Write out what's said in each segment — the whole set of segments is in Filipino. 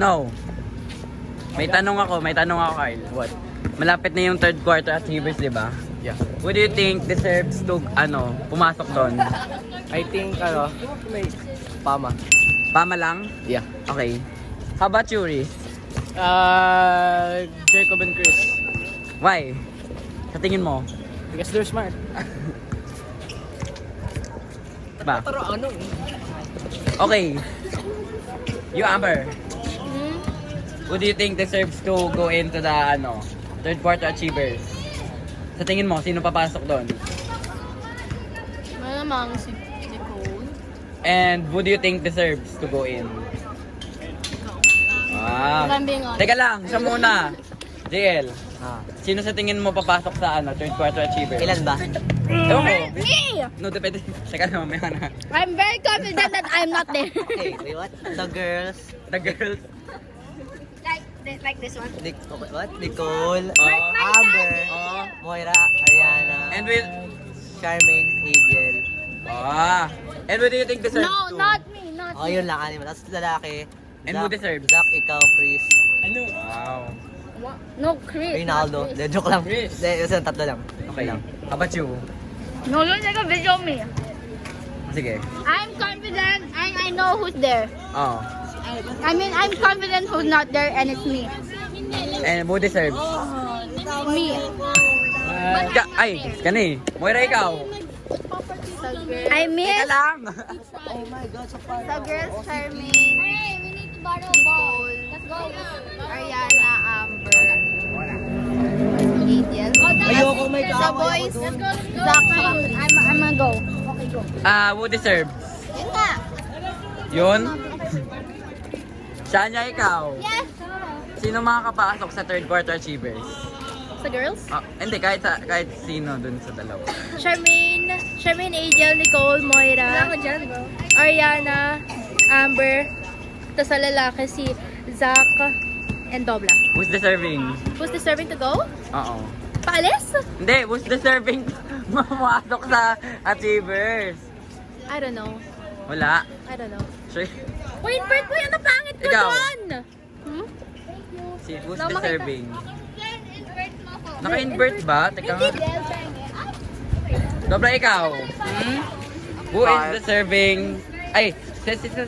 No. May tanong ako, Kyle. What? Malapit na yung third quarter achievers, di ba? Yeah. Who do you think deserves to, pumasok doon? I think, may Pama. Pama lang? Yeah. Okay. How about you, Riz? Jacob and Chris. Why? Sa tingin mo? Because they're smart. Ba? Pero ano Okay. You, Amber. Who do you think deserves to go into the, third quarter achievers? Sa tingin mo, sino papasok doon? Malamang si Cole. And who do you think deserves to go in? Ah. Kambing on. Teka lang, siya muna. JL, Ah. sino sa tingin mo papasok sa third quarter achievers? Ilan ba? Ewan ko. Me! No, depende. Teka lang, mamaya na. I'm very confident that I'm not there. Okay, wait, what? The girls. The girls. Like this one. What? Nicole. Amber. Moira. Ariana. And with... Charmaine. Adriel. And who do you think deserves No, to? not me, not Oh, me. yun lang. Anim. Tapos lalaki. And who deserves? Zach, ikaw, Chris. Wow. No, Chris. Rinaldo. not De, Chris. joke lang. Chris. De, yung tatlo lang. Okay lang. How about you? No, don't take a video of me. Sige. I'm confident and I know who's there. Oh. I mean, I'm confident who's not there and it's me. And who deserves? Me. Kani. Moira, ikaw. I miss Teka lang. Oh my God, so far. the girls, Charmaine. Hey, we need to borrow a ball. Let's go. Ariana, Amber. Adriel. Ayoko, may The kaaway boys, ako dun. Zach, I'm gonna go. Okay, go. Who deserves? Yun nga. Yun? Shania, ikaw. Yes. Sino makakapasok sa third quarter achievers? The girls? Hindi, kahit sino dun sa dalawa. Charmaine, Adriel, Nicole, Moira. Wala ko dyan, bro. Ariana, Amber. Tapos sa lalaki si Zach and Dobla. Who's deserving? Who's deserving to go? Oo. Paalis? Hindi, who's deserving mamasok sa achievers? I don't know. Wala. I don't know. Sure. Wait, Bert, kuya, ano pangit ko Ikaw. doon? Who's No, makita. deserving? Naka-invert ba? Teka nga. Dobra, ikaw. Who is deserving?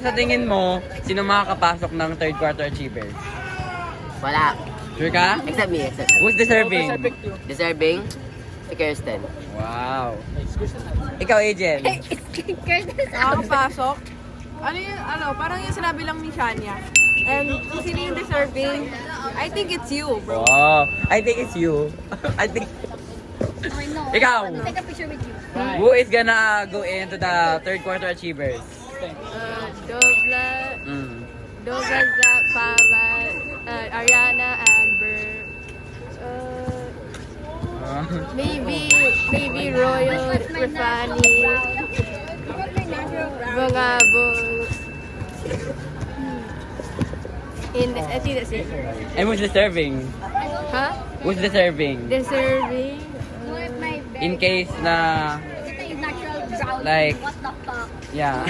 Sa tingin mo, sino makakapasok ng third quarter achievers? Wala. Sure ka? Except me, except. Who's deserving? Deserving, si Kirsten. Wow. Ikaw, Agent. Nakakapasok. Parang yung sinabi lang ni Shania. And kung sino yung deserving, I think it's you, bro. Wow. I think it's you. I think... Ikaw. Take a picture with you. Who is gonna go into the third quarter achievers? Dobla, Zach, Pama, Ariana, Amber. Maybe Royal, Rafani, Bongabong. I think that's it. And who's deserving? Huh? Who's deserving? Deserving. In case na, like, yeah.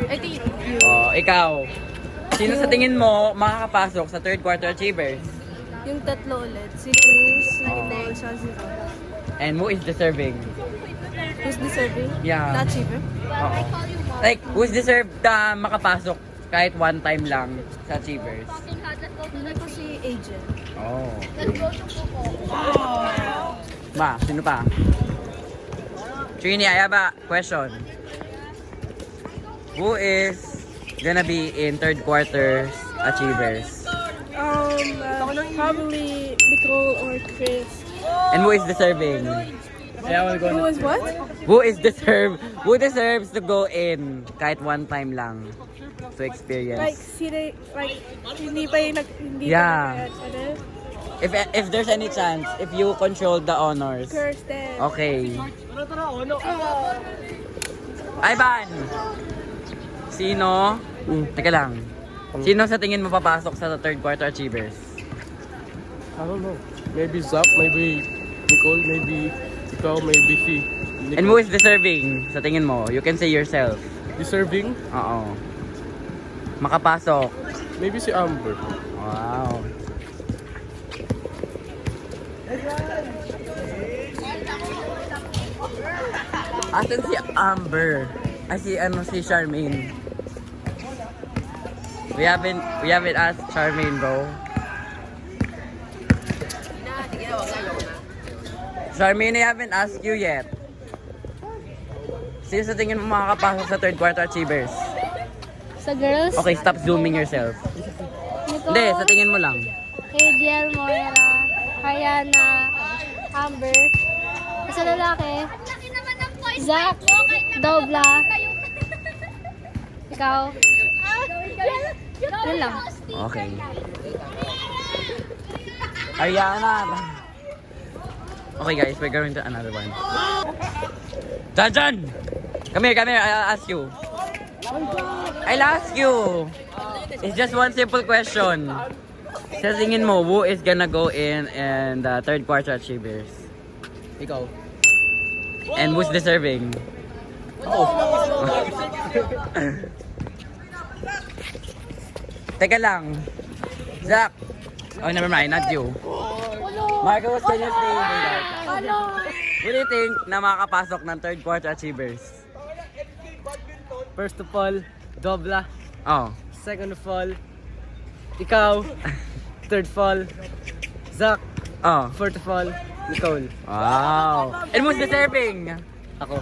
I think you. Ikaw. Sino sa tingin mo makakapasok sa third quarter achievers? Yung tatlo ulit. Si Chris, si Nicole, siya si Rose. And who is deserving? Who's deserving? Yeah. Not Chiba. Oo. Like, who's deserved na makapasok kahit one time lang sa achievers? Hindi ko si Agent. Oh. Ma, sino pa? Trini, I have a question. Who is gonna be in third quarter achievers? Probably Nicole or Chris. And who is deserving? Who was what? Who deserves to go in kahit one time lang to experience? Hindi pa yung Yeah. If there's any chance, if you control the honors. Kirsten. Okay. Ivan! Sino? Teka lang. Sino sa tingin mo papasok sa third quarter achievers? I don't know. Maybe Zach, maybe Nicole, maybe ikaw, maybe si Nicole. And who is deserving sa tingin mo? You can say yourself. Deserving? Oo. Makapasok. maybe si Amber. Wow. Asan si Amber? Ay, si Charmaine. We haven't asked Charmaine, bro. Charmaine, I haven't asked you yet. Sino sa tingin mo makakapasok sa third quarter achievers? Sa girls, Okay, stop zooming yourself. Nicole, Hindi, sa tingin mo lang. Adiel, Moira, Ariana, Amber. Sa lalaki, Zach, Dobla. Ikaw. Yun lang. Okay. Ariana. Okay guys, we're going to another one. John! Come here, I'll ask you. It's just one simple question. Sa tingin mo, who is gonna go in the third quarter achievers? Ikaw. And who's deserving? Teka lang. Zach. Oh, never mind, not you. Marcos, can you stay there? Who do you think na makakapasok ng third quarter achievers? First of all, Dobla. Oh. Second of all, ikaw. Third of all, Zach. Oh. Fourth of all, Nicole. Wow. And who's deserving? Ako.